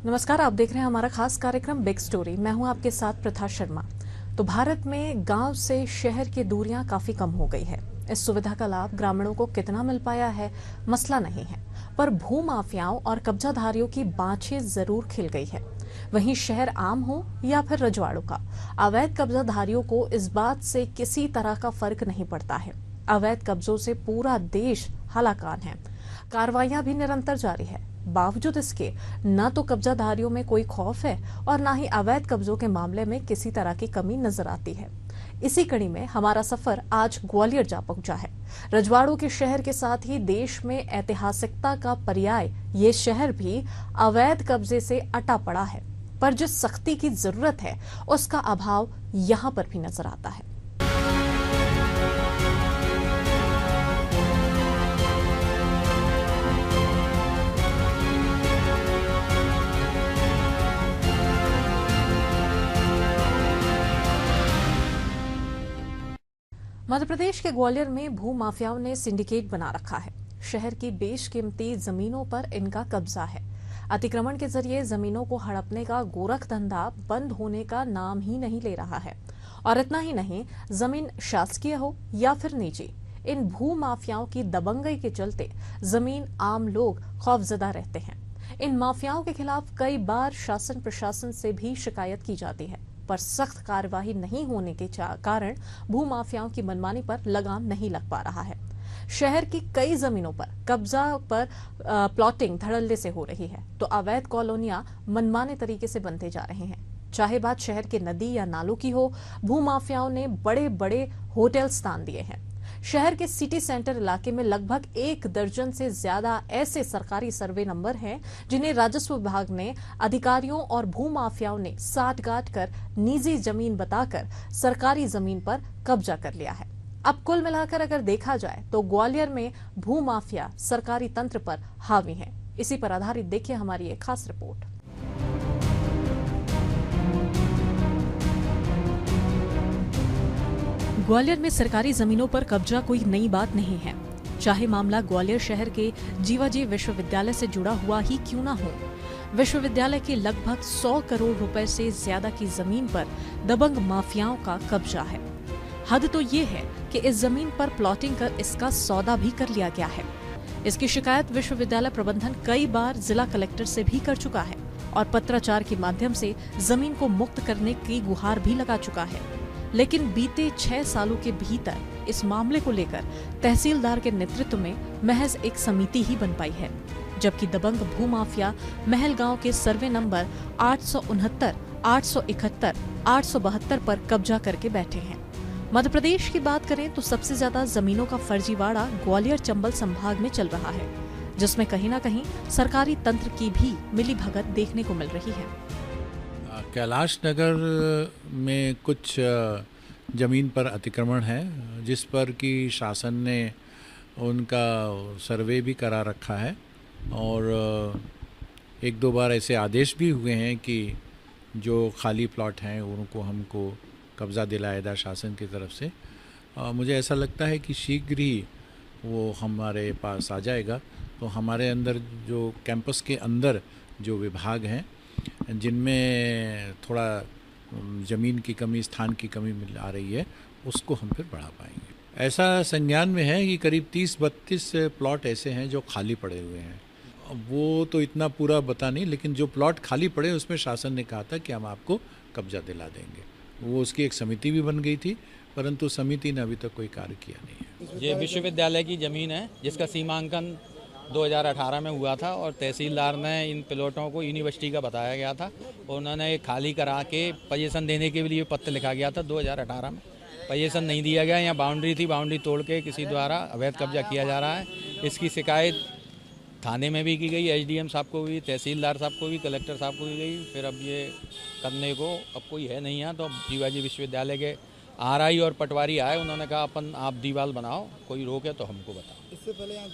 नमस्कार, आप देख रहे हैं हमारा खास कार्यक्रम बिग स्टोरी। मैं हूं आपके साथ प्रथा शर्मा। तो भारत में गांव से शहर की दूरियां काफी कम हो गई है। इस सुविधा का लाभ ग्रामीणों को कितना मिल पाया है मसला नहीं है, पर भू माफियाओं और कब्जाधारियों की बाँछें जरूर खिल गई है। वहीं शहर आम हो या फिर रजवाड़ों का, अवैध कब्जाधारियों को इस बात से किसी तरह का फर्क नहीं पड़ता है। अवैध कब्जों से पूरा देश हलाकान है। कार्रवाइयां भी निरंतर जारी है। बावजूद इसके न तो कब्जाधारियों में कोई खौफ है और न ही अवैध कब्जों के मामले में किसी तरह की कमी नजर आती है। इसी कड़ी में हमारा सफर आज ग्वालियर जा पहुंचा है। रजवाड़ों के शहर के साथ ही देश में ऐतिहासिकता का पर्याय ये शहर भी अवैध कब्जे से अटा पड़ा है, पर जिस सख्ती की जरूरत है उसका अभाव यहाँ पर भी नजर आता है। मध्य प्रदेश के ग्वालियर में भू माफियाओं ने सिंडिकेट बना रखा है। शहर की बेशकीमती जमीनों पर इनका कब्जा है। अतिक्रमण के जरिए जमीनों को हड़पने का गोरख धंधा बंद होने का नाम ही नहीं ले रहा है। और इतना ही नहीं, जमीन शासकीय हो या फिर निजी, इन भू माफियाओं की दबंगई के चलते जमीन आम लोग खौफजदा रहते हैं। इन माफियाओं के खिलाफ कई बार शासन प्रशासन से भी शिकायत की जाती है, पर सख्त कार्यवाही नहीं होने के कारण भू माफियाओं की मनमानी पर लगाम नहीं लग पा रहा है। शहर की कई जमीनों पर कब्जा पर प्लॉटिंग धड़ल्ले से हो रही है, तो अवैध कॉलोनियां मनमाने तरीके से बनते जा रहे हैं। चाहे बात शहर के नदी या नालों की हो, भू माफियाओं ने बड़े बड़े होटल स्थान दिए हैं। शहर के सिटी सेंटर इलाके में लगभग 1 दर्जन से ज्यादा ऐसे सरकारी सर्वे नंबर हैं जिन्हें राजस्व विभाग ने अधिकारियों और भू माफियाओं ने साठगांठ कर निजी जमीन बताकर सरकारी जमीन पर कब्जा कर लिया है। अब कुल मिलाकर अगर देखा जाए तो ग्वालियर में भू माफिया सरकारी तंत्र पर हावी है। इसी पर आधारित देखिए हमारी एक खास रिपोर्ट। ग्वालियर में सरकारी जमीनों पर कब्जा कोई नई बात नहीं है। चाहे मामला ग्वालियर शहर के जीवाजी विश्वविद्यालय से जुड़ा हुआ ही क्यों ना हो। विश्वविद्यालय के लगभग 100 करोड़ रुपए से ज्यादा की जमीन पर दबंग माफियाओं का कब्जा है। हद तो ये है कि इस जमीन पर प्लॉटिंग कर इसका सौदा भी कर लिया गया है। इसकी शिकायत विश्वविद्यालय प्रबंधन कई बार जिला कलेक्टर से भी कर चुका है और पत्राचार के माध्यम से जमीन को मुक्त करने की गुहार भी लगा चुका है। लेकिन बीते 6 सालों के भीतर इस मामले को लेकर तहसीलदार के नेतृत्व में महज एक समिति ही बन पाई है, जबकि दबंग भू माफिया महल गांव के सर्वे नंबर 869, 871, 872 पर कब्जा करके बैठे हैं। मध्य प्रदेश की बात करें तो सबसे ज्यादा जमीनों का फर्जीवाड़ा ग्वालियर चंबल संभाग में चल रहा है, जिसमें कहीं न कहीं सरकारी तंत्र की भी मिलीभगत देखने को मिल रही है। कैलाश नगर में कुछ ज़मीन पर अतिक्रमण है, जिस पर कि शासन ने उनका सर्वे भी करा रखा है और 1-2 बार ऐसे आदेश भी हुए हैं कि जो खाली प्लॉट हैं उनको हमको कब्ज़ा दिलाया जाए शासन की तरफ से। मुझे ऐसा लगता है कि शीघ्र ही वो हमारे पास आ जाएगा। तो हमारे अंदर जो कैंपस के अंदर जो विभाग हैं जिनमें थोड़ा ज़मीन की कमी, स्थान की कमी आ रही है, उसको हम फिर बढ़ा पाएंगे। ऐसा संज्ञान में है कि करीब 30-32 प्लॉट ऐसे हैं जो खाली पड़े हुए हैं। वो तो इतना पूरा बता नहीं, लेकिन जो प्लॉट खाली पड़े उसमें शासन ने कहा था कि हम आपको कब्जा दिला देंगे। वो उसकी एक समिति भी बन गई थी, परंतु समिति ने अभी तक कोई कार्य किया नहीं है। ये विश्वविद्यालय की ज़मीन है जिसका सीमांकन 2018 में हुआ था और तहसीलदार ने इन प्लॉटों को यूनिवर्सिटी का बताया गया था और उन्होंने खाली करा के पोजीशन देने के लिए पत्र लिखा गया था 2018 में। पोजीशन नहीं दिया गया। यहाँ बाउंड्री थी, बाउंड्री तोड़ के किसी द्वारा अवैध कब्जा किया जा रहा है। इसकी शिकायत थाने में भी की गई, एसडीएम साहब को भी, तहसीलदार साहब को भी, कलेक्टर साहब को भी गई। फिर अब ये करने को अब कोई है नहीं यहाँ। तो जीवाजी विश्वविद्यालय के आरआई और पटवारी आए, उन्होंने कहा आप दीवार बनाओ, कोई रोके तो हमको बताओ। इससे पहले यहाँ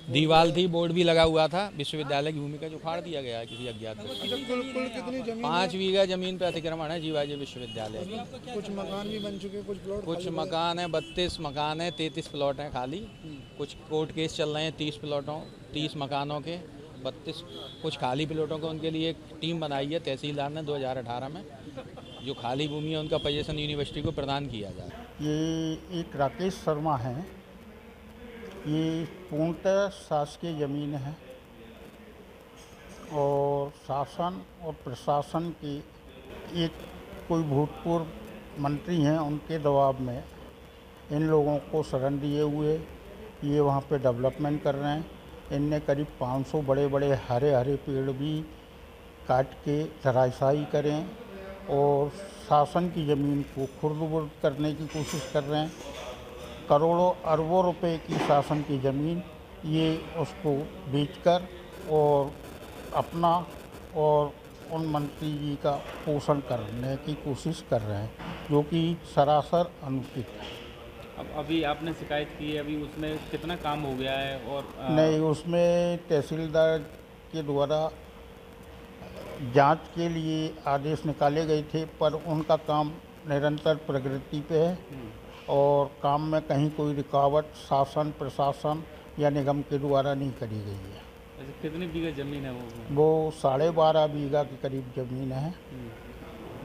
दीवार थी, बोर्ड भी लगा हुआ था। विश्वविद्यालय की भूमि का जो उखाड़ दिया गया है किसी अज्ञात कुल कितनी जमीन? 5 बीघा जमीन पे अतिक्रमण है जीवाजी विश्वविद्यालय। कुछ मकान भी बन चुके, कुछ प्लॉट, कुछ मकान है, 32 मकान है, 33 प्लॉट हैं खाली। कुछ कोर्ट केस चल रहे हैं 30 प्लॉटों 30 मकानों के, 32 कुछ खाली प्लॉटों को उनके लिए एक टीम बनाई है तहसीलदार ने 2018 में। जो खाली भूमि है उनका पोजीशन यूनिवर्सिटी को प्रदान किया जाए। ये एक राकेश शर्मा हैं, ये पूर्णतः शासकीय ज़मीन है और शासन और प्रशासन की एक कोई भूतपूर्व मंत्री हैं उनके दबाव में इन लोगों को शरण दिए हुए ये वहाँ पे डेवलपमेंट कर रहे हैं। इनने करीब 500 बड़े बड़े हरे हरे पेड़ भी काट के धराशायी करें और शासन की ज़मीन को खुर्द-बुर्द करने की कोशिश कर रहे हैं। करोड़ों अरबों रुपए की शासन की ज़मीन ये उसको बेचकर और अपना और उन मंत्री जी का पोषण करने की कोशिश कर रहे हैं, जो कि सरासर अनुचित है। अब अभी आपने शिकायत की है, अभी उसमें कितना काम हो गया है? और नहीं, उसमें तहसीलदार के द्वारा जांच के लिए आदेश निकाले गए थे, पर उनका काम निरंतर प्रगति पे है और काम में कहीं कोई रुकावट शासन प्रशासन या निगम के द्वारा नहीं करी गई है। कितनी बीघा ज़मीन है वो 12.5 बीघा के करीब ज़मीन है।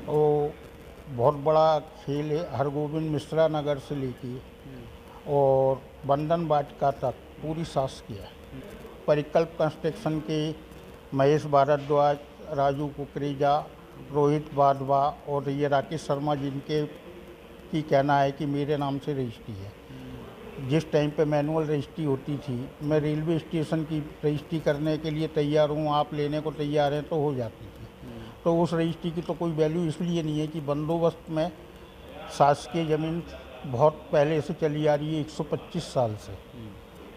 वो बहुत बड़ा खेल है, हरगोविंद मिश्रा नगर से लेके और बंधन वाटिका तक पूरी शासकीय है। परिकल्प कंस्ट्रक्शन के महेश भारद्वाज, राजू कुकरेजा, रोहित वाधवा और ये राकेश शर्मा जिनके की कहना है कि मेरे नाम से रजिस्ट्री है। जिस टाइम पे मैनुअल रजिस्ट्री होती थी, मैं रेलवे स्टेशन की रजिस्ट्री करने के लिए तैयार हूँ, आप लेने को तैयार हैं, तो हो जाती थी। तो उस रजिस्ट्री की तो कोई वैल्यू इसलिए नहीं है कि बंदोबस्त में शासकीय ज़मीन बहुत पहले से चली आ रही है, 125 साल से।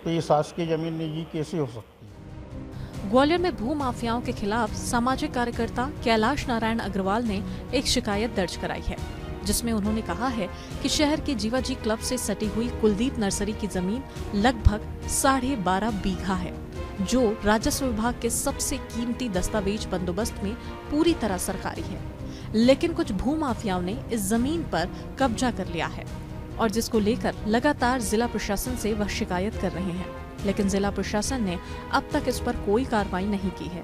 तो ये शासकीय ज़मीन निजी कैसे हो सकती है? ग्वालियर में भू माफियाओं के खिलाफ सामाजिक कार्यकर्ता कैलाश नारायण अग्रवाल ने एक शिकायत दर्ज कराई है, जिसमें उन्होंने कहा है कि शहर के जीवाजी क्लब से सटी हुई कुलदीप नर्सरी की जमीन लगभग 12.5 बीघा है, जो राजस्व विभाग के सबसे कीमती दस्तावेज बंदोबस्त में पूरी तरह सरकारी है। लेकिन कुछ भू माफियाओं ने इस जमीन पर कब्जा कर लिया है और जिसको लेकर लगातार जिला प्रशासन से वह शिकायत कर रहे हैं, लेकिन जिला प्रशासन ने अब तक इस पर कोई कार्रवाई नहीं की है।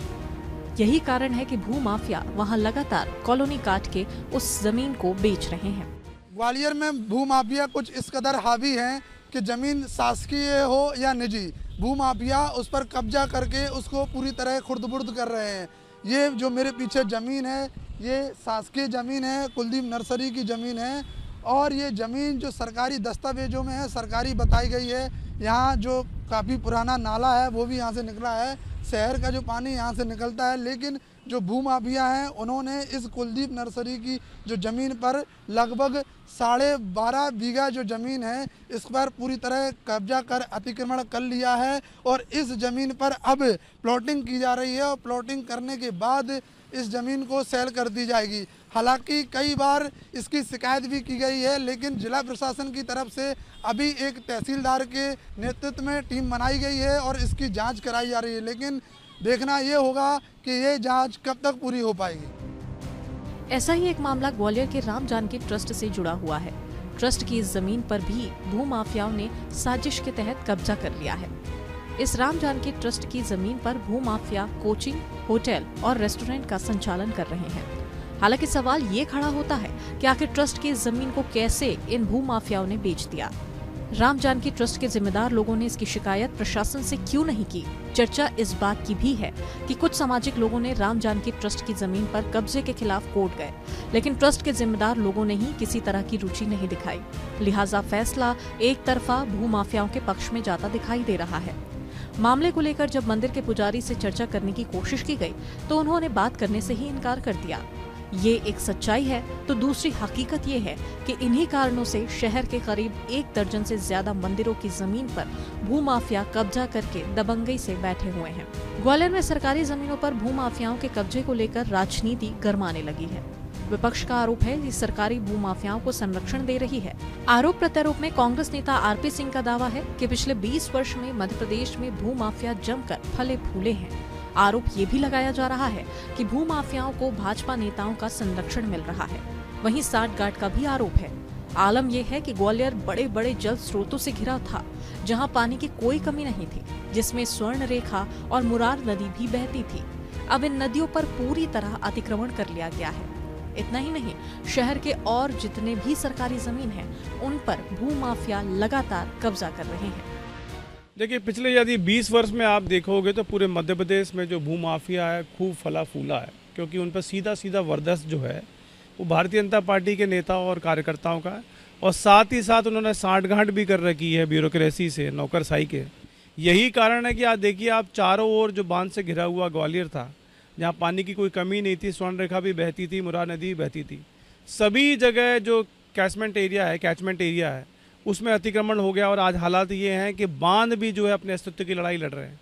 यही कारण है कि भू माफिया वहां लगातार कॉलोनी काट के उस जमीन को बेच रहे हैं। ग्वालियर में भू माफिया कुछ इस कदर हावी हैं कि जमीन शासकीय हो या निजी, भू माफिया उस पर कब्जा करके उसको पूरी तरह खुर्द-बुर्द कर रहे हैं। ये जो मेरे पीछे ज़मीन है, ये शासकीय ज़मीन है, कुलदीप नर्सरी की ज़मीन है और ये ज़मीन जो सरकारी दस्तावेजों में है, सरकारी बताई गई है। यहाँ जो काफ़ी पुराना नाला है वो भी यहाँ से निकला है, शहर का जो पानी यहाँ से निकलता है। लेकिन जो भू माफिया हैं उन्होंने इस कुलदीप नर्सरी की जो ज़मीन पर लगभग 12.5 बीघा जो ज़मीन है, इस पर पूरी तरह कब्जा कर अतिक्रमण कर लिया है और इस ज़मीन पर अब प्लॉटिंग की जा रही है और प्लॉटिंग करने के बाद इस ज़मीन को सेल कर दी जाएगी। हालांकि कई बार इसकी शिकायत भी की गई है, लेकिन जिला प्रशासन की तरफ से अभी एक तहसीलदार के नेतृत्व में टीम बनाई गई है और इसकी जांच कराई जा रही है। लेकिन देखना ये होगा कि ये जांच कब तक पूरी हो पाएगी। ऐसा ही एक मामला ग्वालियर के राम जानकी ट्रस्ट से जुड़ा हुआ है। ट्रस्ट की इस जमीन पर भी भू माफियाओं ने साजिश के तहत कब्जा कर लिया है। इस राम जानकी ट्रस्ट की जमीन पर भू माफिया कोचिंग, होटल और रेस्टोरेंट का संचालन कर रहे हैं। हालांकि सवाल ये खड़ा होता है कि आखिर ट्रस्ट की इस जमीन को कैसे इन भू माफियाओं ने बेच दिया। राम जानकी ट्रस्ट के जिम्मेदार लोगों ने इसकी शिकायत प्रशासन से क्यों नहीं की। चर्चा इस बात की भी है कि कुछ सामाजिक लोगों ने राम जानकी ट्रस्ट की जमीन पर कब्जे के खिलाफ कोर्ट गए, लेकिन ट्रस्ट के जिम्मेदार लोगों ने ही किसी तरह की रुचि नहीं दिखाई। लिहाजा फैसला एक तरफा भू माफियाओं के पक्ष में जाता दिखाई दे रहा है। मामले को लेकर जब मंदिर के पुजारी से चर्चा करने की कोशिश की गई तो उन्होंने बात करने से ही इनकार कर दिया। ये एक सच्चाई है तो दूसरी हकीकत ये है कि इन्हीं कारणों से शहर के करीब 1 दर्जन से ज्यादा मंदिरों की जमीन पर भू माफिया कब्जा करके दबंगई से बैठे हुए हैं। ग्वालियर में सरकारी जमीनों पर भू माफियाओं के कब्जे को लेकर राजनीति गरमाने लगी है। विपक्ष का आरोप है कि सरकारी भू माफियाओं को संरक्षण दे रही है। आरोप प्रत्यारोप में कांग्रेस नेता आरपी सिंह का दावा है कि पिछले 20 वर्ष में मध्य प्रदेश में भू माफिया जमकर फले फूले हैं। आरोप ये भी लगाया जा रहा है कि भू माफियाओं को भाजपा नेताओं का संरक्षण मिल रहा है। वहीं साठगांठ का भी आरोप है। आलम यह है कि ग्वालियर बड़े बड़े जल स्रोतों से घिरा था, जहां पानी की कोई कमी नहीं थी, जिसमें स्वर्ण रेखा और मुरार नदी भी बहती थी। अब इन नदियों पर पूरी तरह अतिक्रमण कर लिया गया है। इतना ही नहीं, शहर के और जितने भी सरकारी जमीन है, उन पर भूमाफिया लगातार कब्जा कर रहे हैं। देखिए, पिछले यदि 20 वर्ष में आप देखोगे तो पूरे मध्य प्रदेश में जो भूमाफिया है खूब फला फूला है, क्योंकि उन पर सीधा सीधा वर्दस्त जो है वो भारतीय जनता पार्टी के नेताओं और कार्यकर्ताओं का है, और साथ ही साथ उन्होंने साठगांठ भी कर रखी है ब्यूरोक्रेसी से, नौकरशाही के। यही कारण है कि आज देखिए आप, चारों ओर जो बांध से घिरा हुआ ग्वालियर था, जहाँ पानी की कोई कमी नहीं थी, स्वर्ण रेखा भी बहती थी, मुरार नदी भी बहती थी, सभी जगह जो कैचमेंट एरिया है उसमें अतिक्रमण हो गया। और आज हालात ये हैं कि बांध भी जो है अपने अस्तित्व की लड़ाई लड़ रहे हैं।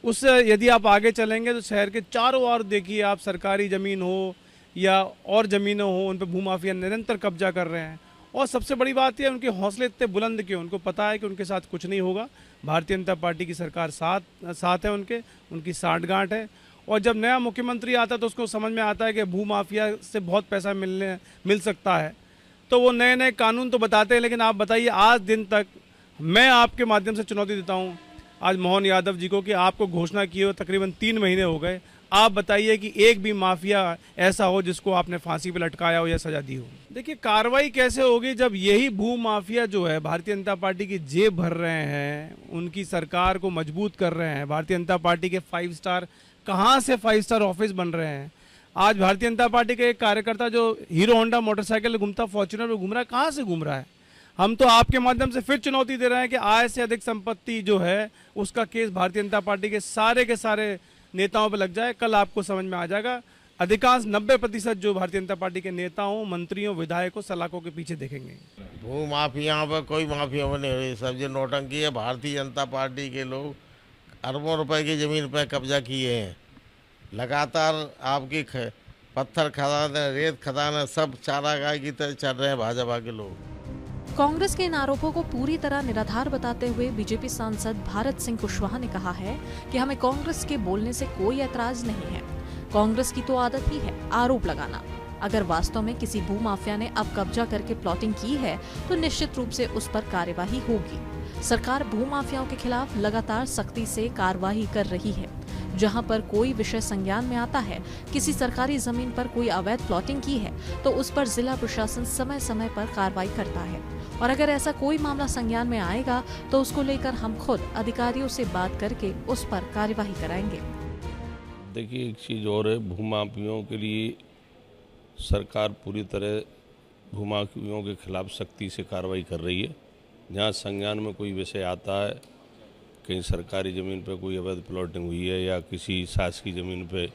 उससे यदि आप आगे चलेंगे तो शहर के चारों ओर देखिए आप, सरकारी ज़मीन हो या और ज़मीनें हो, उन पर भूमाफिया निरंतर कब्जा कर रहे हैं। और सबसे बड़ी बात यह, उनके हौसले इतने बुलंद क्यों? उनको पता है कि उनके साथ कुछ नहीं होगा, भारतीय जनता पार्टी की सरकार साथ है, उनकी साठगांठ है। और जब नया मुख्यमंत्री आता है तो उसको समझ में आता है कि भूमाफिया से बहुत पैसा मिल सकता है, तो वो नए नए कानून तो बताते हैं। लेकिन आप बताइए, आज दिन तक मैं आपके माध्यम से चुनौती देता हूँ आज मोहन यादव जी को कि आपको घोषणा किए हुए तकरीबन 3 महीने हो गए, आप बताइए कि एक भी माफिया ऐसा हो जिसको आपने फांसी पे लटकाया हो या सजा दी हो। देखिए, कार्रवाई कैसे होगी जब यही भू माफिया जो है भारतीय जनता पार्टी की जेब भर रहे हैं, उनकी सरकार को मजबूत कर रहे हैं। भारतीय जनता पार्टी के 5 स्टार कहाँ से 5 स्टार ऑफिस बन रहे हैं। आज भारतीय जनता पार्टी के एक कार्यकर्ता जो हीरो होंडा मोटरसाइकिल घूमता, फॉर्च्यूनर में घूम रहा है, कहाँ से घूम रहा है? हम तो आपके माध्यम से फिर चुनौती दे रहे हैं कि आय से अधिक संपत्ति जो है उसका केस भारतीय जनता पार्टी के सारे नेताओं पर लग जाए। कल आपको समझ में आ जाएगा। अधिकांश 90% जो भारतीय जनता पार्टी के नेताओं, मंत्रियों, विधायकों, सलाखों के पीछे देखेंगे। भू माफिया पर कोई माफिया नहीं हो रही, सब जो नौटंकी है। भारतीय जनता पार्टी के लोग अरबों रुपए की ज़मीन पर कब्जा किए हैं। लगातार आपकी पत्थर खदान, रेत खदान, सब चारागाह की तरह चल रहे हैं भाजपा के लोग। कांग्रेस के इन आरोपों को पूरी तरह निराधार बताते हुए बीजेपी सांसद भारत सिंह कुशवाहा ने कहा है कि हमें कांग्रेस के बोलने से कोई ऐतराज नहीं है। कांग्रेस की तो आदत ही है आरोप लगाना। अगर वास्तव में किसी भूमाफिया ने अब कब्जा करके प्लॉटिंग की है तो निश्चित रूप से उस पर कार्यवाही होगी। सरकार भूमाफियाओं के खिलाफ लगातार सख्ती से कार्रवाई कर रही है। जहां पर कोई विषय संज्ञान में आता है, किसी सरकारी जमीन पर कोई अवैध प्लॉटिंग की है, तो उस पर जिला प्रशासन समय समय पर कार्रवाई करता है। और अगर ऐसा कोई मामला संज्ञान में आएगा तो उसको लेकर हम खुद अधिकारियों से बात करके उस पर कार्यवाही कराएंगे। देखिए, एक चीज़ और है, भूमाफियों के लिए सरकार पूरी तरह भूमाफियों के खिलाफ सख्ती से कार्रवाई कर रही है। जहाँ संज्ञान में कोई विषय आता है, कहीं सरकारी ज़मीन पर कोई अवैध प्लॉटिंग हुई है या किसी शासकीय ज़मीन पे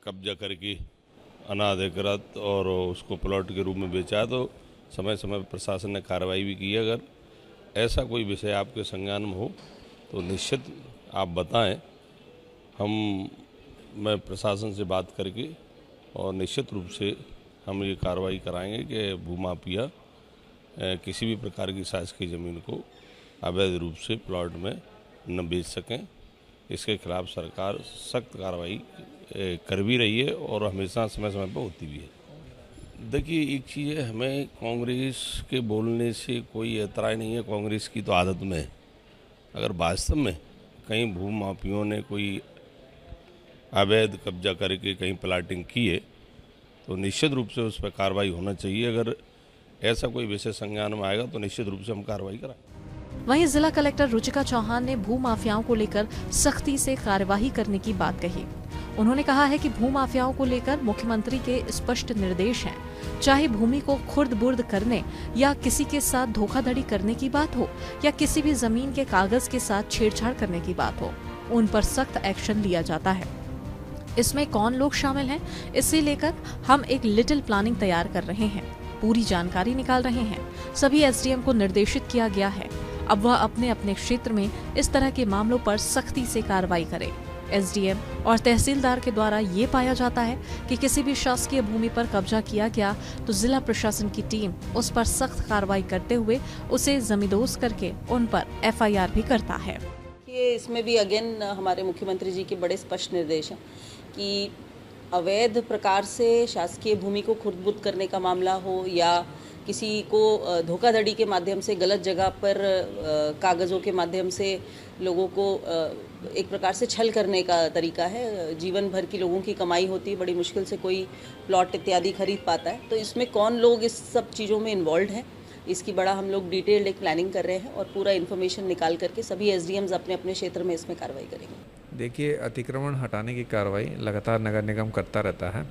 कब्जा करके अनाधिकृत और उसको प्लॉट के रूप में बेचा है, तो समय समय पर प्रशासन ने कार्रवाई भी की है। अगर ऐसा कोई विषय आपके संज्ञान में हो तो निश्चित आप बताएं, मैं प्रशासन से बात करके और निश्चित रूप से हम ये कार्रवाई कराएंगे कि भूमाफिया किसी भी प्रकार की शासकीय ज़मीन को अवैध रूप से प्लॉट में न बेच सकें। इसके खिलाफ सरकार सख्त कार्रवाई कर भी रही है और हमेशा समय समय पर होती भी है। देखिए, एक चीज़ है, हमें कांग्रेस के बोलने से कोई एतराज़ नहीं है। कांग्रेस की तो आदत में है, अगर वास्तव में कहीं भूमाफियों ने कोई अवैध कब्जा करके कहीं प्लाटिंग की है तो निश्चित रूप से उस पर कार्रवाई होना चाहिए। अगर ऐसा कोई विषय संज्ञान में आएगा तो निश्चित रूप से हम कार्रवाई कराएंगे। वहीं जिला कलेक्टर रुचिका चौहान ने भूमाफियाओं को लेकर सख्ती से कार्यवाही करने की बात कही। उन्होंने कहा है कि भूमाफियाओं को लेकर मुख्यमंत्री के स्पष्ट निर्देश हैं। चाहे भूमि को खुर्द-बुर्द करने या किसी के साथ धोखाधड़ी करने की बात हो या किसी भी जमीन के कागज के साथ छेड़छाड़ करने की बात हो, उन पर सख्त एक्शन लिया जाता है। इसमें कौन लोग शामिल हैं, इसे लेकर हम एक लिटिल प्लानिंग तैयार कर रहे हैं, पूरी जानकारी निकाल रहे हैं। सभी एसडीएम को निर्देशित किया गया है, अब वह अपने अपने क्षेत्र में इस तरह के मामलों पर सख्ती से कार्रवाई करें। एसडीएम और तहसीलदार के द्वारा ये पाया जाता है कि किसी भी शासकीय भूमि पर कब्जा किया गया तो जिला प्रशासन की टीम उस पर सख्त कार्रवाई करते हुए उसे जमींदोज करके उन पर एफआईआर भी करता है। ये इसमें भी अगेन हमारे मुख्यमंत्री जी के बड़े स्पष्ट निर्देश हैं कि अवैध प्रकार से शासकीय भूमि को खुर्द-बुर्द करने का मामला हो या किसी को धोखाधड़ी के माध्यम से, गलत जगह पर कागज़ों के माध्यम से लोगों को एक प्रकार से छल करने का तरीका है। जीवन भर की लोगों की कमाई होती है, बड़ी मुश्किल से कोई प्लॉट इत्यादि खरीद पाता है। तो इसमें कौन लोग इस सब चीज़ों में इन्वॉल्व हैं, इसकी बड़ा हम लोग डिटेल्ड एक प्लानिंग कर रहे हैं और पूरा इन्फॉर्मेशन निकाल करके सभी एसडीएम्स अपने अपने क्षेत्र में इसमें कार्रवाई करेंगे। देखिए, अतिक्रमण हटाने की कार्रवाई लगातार नगर निगम करता रहता है।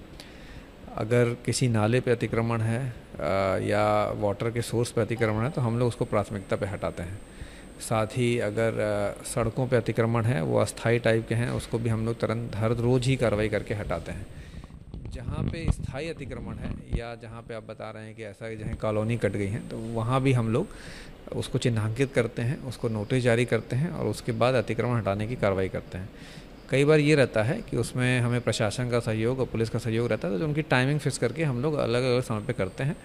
अगर किसी नाले पे अतिक्रमण है या वाटर के सोर्स पे अतिक्रमण है तो हम लोग उसको प्राथमिकता पे हटाते हैं। साथ ही अगर सड़कों पे अतिक्रमण है, वो अस्थाई टाइप के हैं, उसको भी हम लोग तुरंत हर रोज़ ही कार्रवाई करके हटाते हैं। जहाँ पे स्थायी अतिक्रमण है या जहाँ पे आप बता रहे हैं कि ऐसा जहाँ कॉलोनी कट गई है, तो वहाँ भी हम लोग उसको चिन्हांकित करते हैं, उसको नोटिस जारी करते हैं और उसके बाद अतिक्रमण हटाने की कार्रवाई करते हैं। कई बार ये रहता है कि उसमें हमें प्रशासन का सहयोग और पुलिस का सहयोग रहता है, तो उनकी टाइमिंग फिक्स करके हम लोग अलग अलग समय पे करते हैं।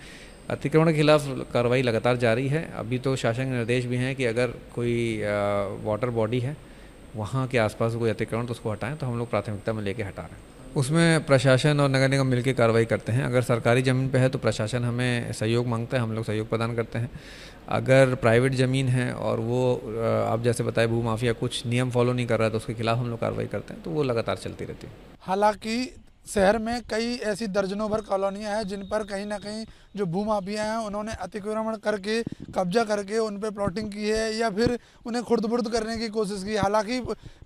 अतिक्रमण के खिलाफ कार्रवाई लगातार जारी है। अभी तो शासन के निर्देश भी हैं कि अगर कोई वाटर बॉडी है वहाँ के आसपास कोई अतिक्रमण तो उसको हटाएं, तो हम लोग प्राथमिकता में लेके हटा रहे हैं। उसमें प्रशासन और नगर निगम मिलकर कार्रवाई करते हैं। अगर सरकारी ज़मीन पे है तो प्रशासन हमें सहयोग मांगता है, हम लोग सहयोग प्रदान करते हैं। अगर प्राइवेट ज़मीन है और वो आप जैसे बताए भूमाफिया कुछ नियम फॉलो नहीं कर रहा है तो उसके खिलाफ हम लोग कार्रवाई करते हैं, तो वो लगातार चलती रहती है। हालांकि शहर में कई ऐसी दर्जनों भर कॉलोनियां हैं जिन पर कहीं ना कहीं जो भूमाफिया हैं उन्होंने अतिक्रमण करके कब्जा करके उन पर प्लॉटिंग की है या फिर उन्हें खुर्द-बुर्द करने की कोशिश की। हालांकि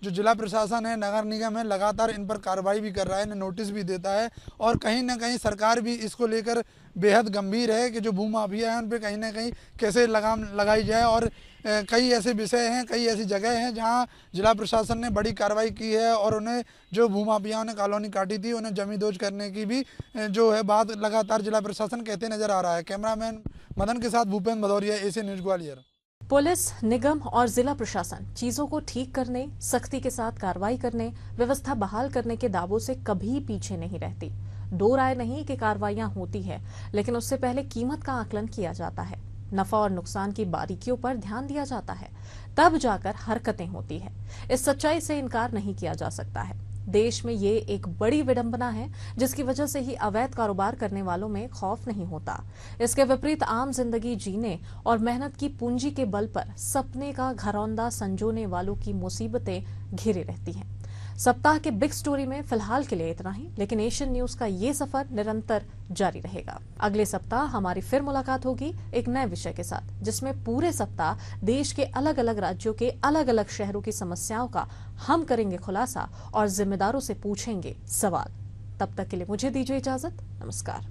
जो जिला प्रशासन है, नगर निगम है, लगातार इन पर कार्रवाई भी कर रहा है, इन्हें नोटिस भी देता है और कहीं ना कहीं सरकार भी इसको लेकर बेहद गंभीर है कि जो भूमाफिया हैं उन पर कहीं ना कहीं कैसे लगाम लगाई जाए। और कई ऐसे विषय हैं, कई ऐसी जगह हैं जहां जिला प्रशासन ने बड़ी कार्रवाई की है और उन्हें जो भूमाफियाओं ने कॉलोनी काटी थी उन्हें जमींदोज करने की भी जो है बात लगातार जिला प्रशासन कहते नजर आ रहा है। कैमरामैन मदन के साथ Bhupendra Bhadauria, Asian news Gwalior. Police, निगम और जिला प्रशासन चीजों को ठीक करने, सख्ती के साथ कार्रवाई करने, व्यवस्था बहाल करने के दावों से कभी पीछे नहीं रहती। दो राय नहीं कि कार्रवाइयां होती है, लेकिन उससे पहले कीमत का आकलन किया जाता है, नफा और नुकसान की बारीकियों पर ध्यान दिया जाता है, तब जाकर हरकतें होती है। इस सच्चाई से इनकार नहीं किया जा सकता है। देश में ये एक बड़ी विडंबना है जिसकी वजह से ही अवैध कारोबार करने वालों में खौफ नहीं होता। इसके विपरीत आम जिंदगी जीने और मेहनत की पूंजी के बल पर सपने का घरौंदा संजोने वालों की मुसीबतें घिरी रहती हैं। सप्ताह के बिग स्टोरी में फिलहाल के लिए इतना ही, लेकिन एशियन न्यूज का ये सफर निरंतर जारी रहेगा। अगले सप्ताह हमारी फिर मुलाकात होगी एक नए विषय के साथ, जिसमें पूरे सप्ताह देश के अलग अलग राज्यों के अलग अलग शहरों की समस्याओं का हम करेंगे खुलासा और जिम्मेदारों से पूछेंगे सवाल। तब तक के लिए मुझे दीजिए इजाजत। नमस्कार।